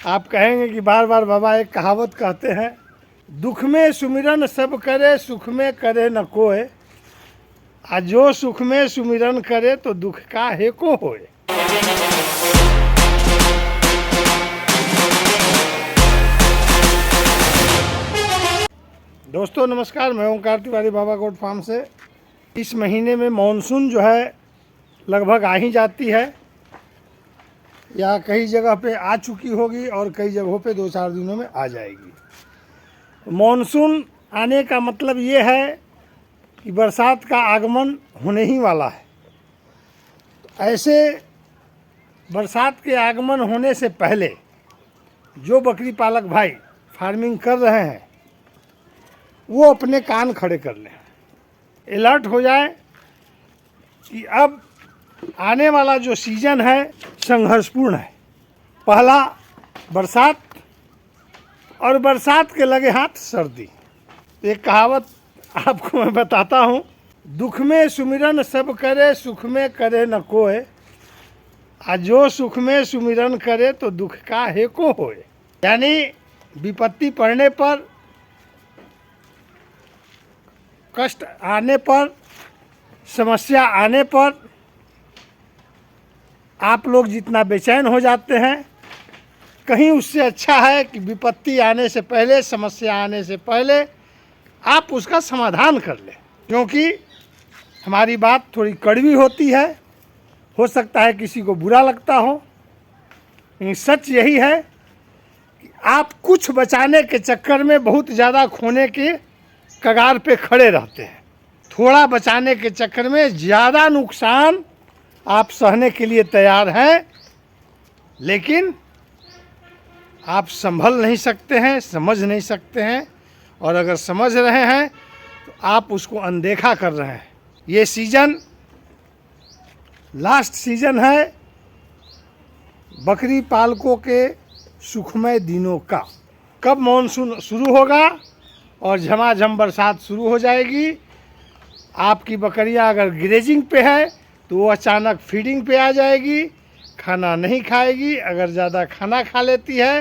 आप कहेंगे कि बार बार बाबा एक कहावत कहते हैं, दुख में सुमिरन सब करे, सुख में करे न कोय, आ जो सुख में सुमिरन करे तो दुख का हेको होए। दोस्तों नमस्कार, मैं ओंकार तिवारी बाबा गोट फार्म से। इस महीने में मानसून जो है लगभग आ ही जाती है, या कई जगह पे आ चुकी होगी और कई जगहों पे 2-4 दिनों में आ जाएगी। मानसून आने का मतलब ये है कि बरसात का आगमन होने ही वाला है। ऐसे बरसात के आगमन होने से पहले जो बकरी पालक भाई फार्मिंग कर रहे हैं वो अपने कान खड़े कर लें, अलर्ट हो जाए कि अब आने वाला जो सीज़न है संघर्षपूर्ण है। पहला बरसात और बरसात के लगे हाथ सर्दी। एक कहावत आपको मैं बताता हूँ, दुख में सुमिरन सब करे, सुख में करे न कोय, आ जो सुख में सुमिरन करे तो दुख का हेको होए। यानी विपत्ति पड़ने पर, कष्ट आने पर, समस्या आने पर आप लोग जितना बेचैन हो जाते हैं, कहीं उससे अच्छा है कि विपत्ति आने से पहले, समस्या आने से पहले आप उसका समाधान कर लें। क्योंकि हमारी बात थोड़ी कड़वी होती है, हो सकता है किसी को बुरा लगता हो, लेकिन सच यही है कि आप कुछ बचाने के चक्कर में बहुत ज़्यादा खोने के कगार पे खड़े रहते हैं। थोड़ा बचाने के चक्कर में ज़्यादा नुकसान आप सहने के लिए तैयार हैं, लेकिन आप संभल नहीं सकते हैं, समझ नहीं सकते हैं, और अगर समझ रहे हैं तो आप उसको अनदेखा कर रहे हैं। ये सीज़न लास्ट सीज़न है बकरी पालकों के सुखमय दिनों का। कब मानसून शुरू होगा और झमाझम बरसात शुरू हो जाएगी, आपकी बकरियां अगर ग्रेजिंग पे है तो वो अचानक फीडिंग पे आ जाएगी, खाना नहीं खाएगी। अगर ज़्यादा खाना खा लेती है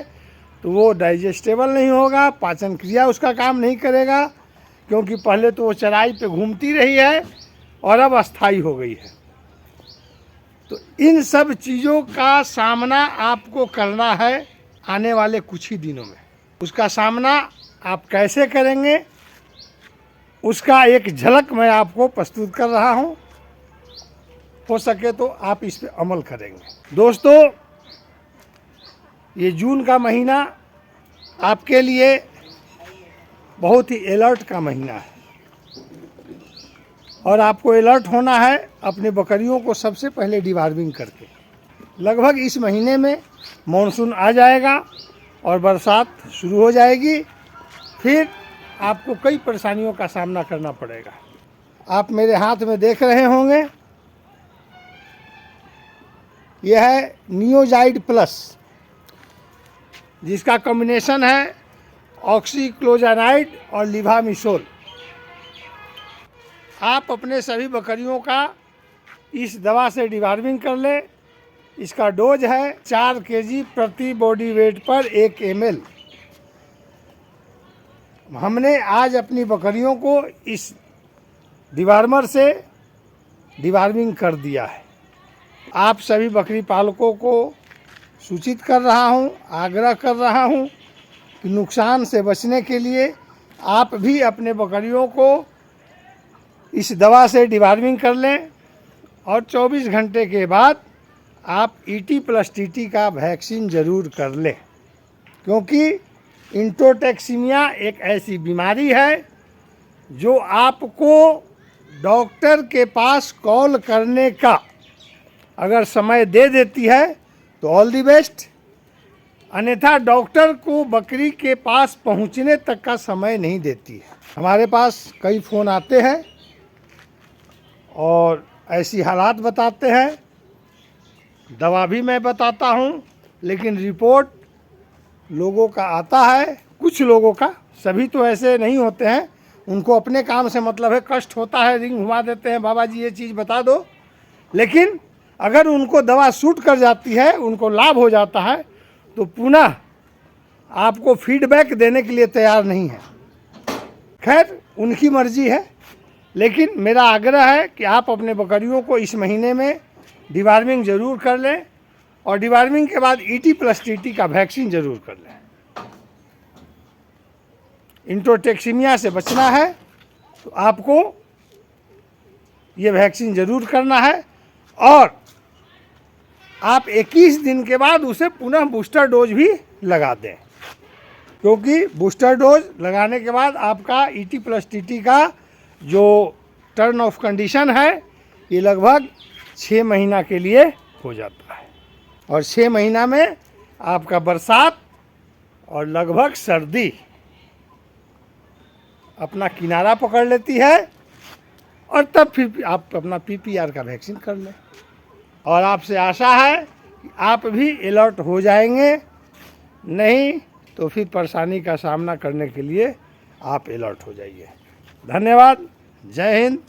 तो वो डाइजेस्टेबल नहीं होगा, पाचन क्रिया उसका काम नहीं करेगा, क्योंकि पहले तो वो चराई पे घूमती रही है और अब अस्थाई हो गई है। तो इन सब चीज़ों का सामना आपको करना है आने वाले कुछ ही दिनों में। उसका सामना आप कैसे करेंगे उसका एक झलक मैं आपको प्रस्तुत कर रहा हूँ। हो सके तो आप इस पे अमल करेंगे। दोस्तों, ये जून का महीना आपके लिए बहुत ही अलर्ट का महीना है, और आपको अलर्ट होना है अपने बकरियों को सबसे पहले डिवार्मिंग करके। लगभग इस महीने में मानसून आ जाएगा और बरसात शुरू हो जाएगी, फिर आपको कई परेशानियों का सामना करना पड़ेगा। आप मेरे हाथ में देख रहे होंगे, यह है नियोजाइड प्लस, जिसका कॉम्बिनेशन है ऑक्सीक्लोजानाइड और लिवामिसोल। आप अपने सभी बकरियों का इस दवा से डिवार्मिंग कर लें। इसका डोज है 4 kg प्रति बॉडी वेट पर 1 ml। हमने आज अपनी बकरियों को इस डिवार्मर से डिवार्मिंग कर दिया है। आप सभी बकरी पालकों को सूचित कर रहा हूं, आग्रह कर रहा हूं कि नुकसान से बचने के लिए आप भी अपने बकरियों को इस दवा से डिवार्मिंग कर लें, और 24 घंटे के बाद आप ET+TT का वैक्सीन ज़रूर कर लें। क्योंकि इंट्रोटॉक्सिमिया एक ऐसी बीमारी है जो आपको डॉक्टर के पास कॉल करने का अगर समय दे देती है तो ऑल दी बेस्ट, अन्यथा डॉक्टर को बकरी के पास पहुंचने तक का समय नहीं देती है। हमारे पास कई फ़ोन आते हैं और ऐसी हालात बताते हैं, दवा भी मैं बताता हूं, लेकिन रिपोर्ट लोगों का आता है, कुछ लोगों का, सभी तो ऐसे नहीं होते हैं। उनको अपने काम से मतलब है, कष्ट होता है, रिंग घुमा देते हैं, बाबा जी ये चीज़ बता दो। लेकिन अगर उनको दवा सूट कर जाती है, उनको लाभ हो जाता है, तो पुनः आपको फीडबैक देने के लिए तैयार नहीं है। खैर, उनकी मर्जी है, लेकिन मेरा आग्रह है कि आप अपने बकरियों को इस महीने में डिवार्मिंग ज़रूर कर लें और डिवार्मिंग के बाद ET+TT का वैक्सीन ज़रूर कर लें। इंट्रोटॉक्सिमिया से बचना है तो आपको ये वैक्सीन ज़रूर करना है और आप 21 दिन के बाद उसे पुनः बूस्टर डोज भी लगा दें, क्योंकि बूस्टर डोज लगाने के बाद आपका ET+TT का जो टर्न ऑफ कंडीशन है ये लगभग 6 महीना के लिए हो जाता है और 6 महीना में आपका बरसात और लगभग सर्दी अपना किनारा पकड़ लेती है और तब फिर आप अपना PPR का वैक्सीन कर लें। और आपसे आशा है कि आप भी अलर्ट हो जाएंगे, नहीं तो फिर परेशानी का सामना करने के लिए आप अलर्ट हो जाइए। धन्यवाद। जय हिंद।